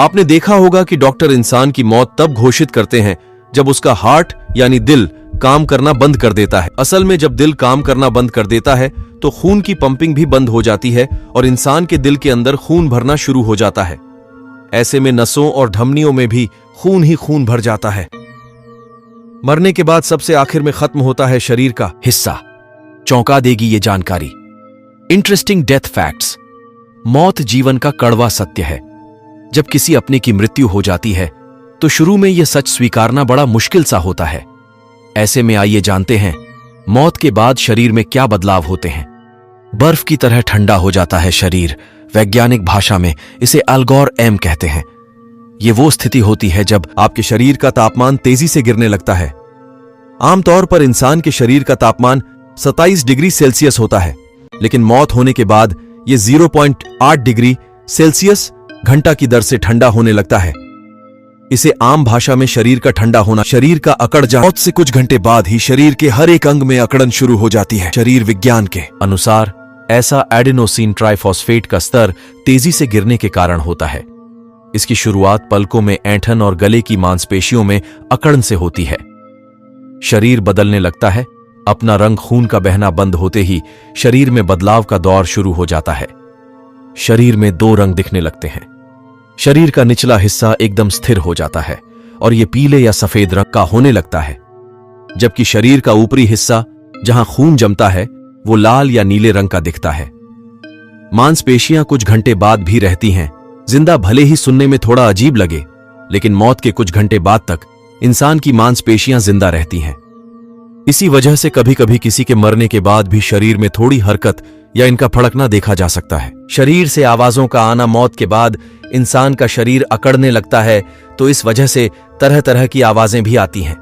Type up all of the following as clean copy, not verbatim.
आपने देखा होगा कि डॉक्टर इंसान की मौत तब घोषित करते हैं जब उसका हार्ट यानी दिल काम करना बंद कर देता है। असल में जब दिल काम करना बंद कर देता है तो खून की पंपिंग भी बंद हो जाती है और इंसान के दिल के अंदर खून भरना शुरू हो जाता है। ऐसे में नसों और धमनियों में भी खून ही खून भर जाता है। मरने के बाद सबसे आखिर में खत्म होता है शरीर का हिस्सा। चौंका देगी ये जानकारी। Interesting death facts. मौत जीवन का कड़वा सत्य है। जब किसी अपने की मृत्यु हो जाती है तो शुरू में यह सच स्वीकारना बड़ा मुश्किल सा होता है। ऐसे में आइए जानते हैं मौत के बाद शरीर में क्या बदलाव होते हैं। बर्फ की तरह ठंडा हो जाता है शरीर। वैज्ञानिक भाषा में इसे अल्गोर एम कहते हैं। यह वो स्थिति होती है जब आपके शरीर का तापमान तेजी से गिरने लगता है। आमतौर पर इंसान के शरीर का तापमान 27 डिग्री सेल्सियस होता है, लेकिन मौत होने के बाद यह 0.8 डिग्री सेल्सियस घंटा की दर से ठंडा होने लगता है। इसे आम भाषा में शरीर का ठंडा होना, शरीर का अकड़ जाना। मौत से कुछ घंटे बाद ही शरीर के हर एक अंग में अकड़न शुरू हो जाती है। शरीर विज्ञान के अनुसार ऐसा एडेनोसिन ट्राइफॉस्फेट का स्तर तेजी से गिरने के कारण होता है। इसकी शुरुआत पलकों में ऐंठन और गले की मांसपेशियों में अकड़न से होती है। शरीर बदलने लगता है। अपना रंग खून का बहना बंद होते ही शरीर में बदलाव का दौर शुरू हो जाता है। शरीर में दो रंग दिखने लगते हैं। शरीर का निचला हिस्सा एकदम स्थिर हो जाता है और यह पीले या सफेद रंग का होने लगता है, जबकि शरीर का ऊपरी हिस्सा जहां खून जमता है वो लाल या नीले रंग का दिखता है। मांसपेशियां कुछ घंटे बाद भी रहती हैं। जिंदा भले ही सुनने में थोड़ा अजीब लगे, लेकिन मौत के कुछ घंटे बाद तक इंसान की मांसपेशियां जिंदा रहती हैं। इसी वजह से कभी कभी किसी के मरने के बाद भी शरीर में थोड़ी हरकत या इनका फड़कना देखा जा सकता है। शरीर से आवाजों का आना। मौत के बाद इंसान का शरीर अकड़ने लगता है, तो इस वजह से तरह तरह की आवाजें भी आती हैं।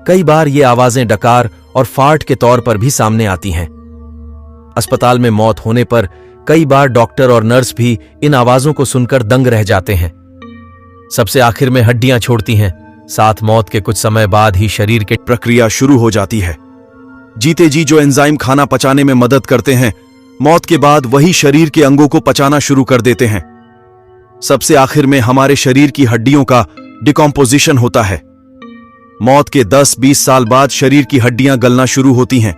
कई बार ये आवाजें डकार और फार्ट के तौर पर भी सामने आती हैं। अस्पताल में मौत होने पर कई बार डॉक्टर और नर्स भी इन आवाजों को सुनकर दंग रह जाते हैं। सबसे आखिर में हड्डियां छोड़ती हैं। साथ मौत के कुछ समय बाद ही शरीर की प्रक्रिया शुरू हो जाती है। जीते जी जो एंजाइम खाना पचाने में मदद करते हैं, मौत के बाद वही शरीर के अंगों को पचाना शुरू कर देते हैं। सबसे आखिर में हमारे शरीर की हड्डियों का डिकम्पोजिशन होता है। मौत के 10-20 साल बाद शरीर की हड्डियां गलना शुरू होती हैं।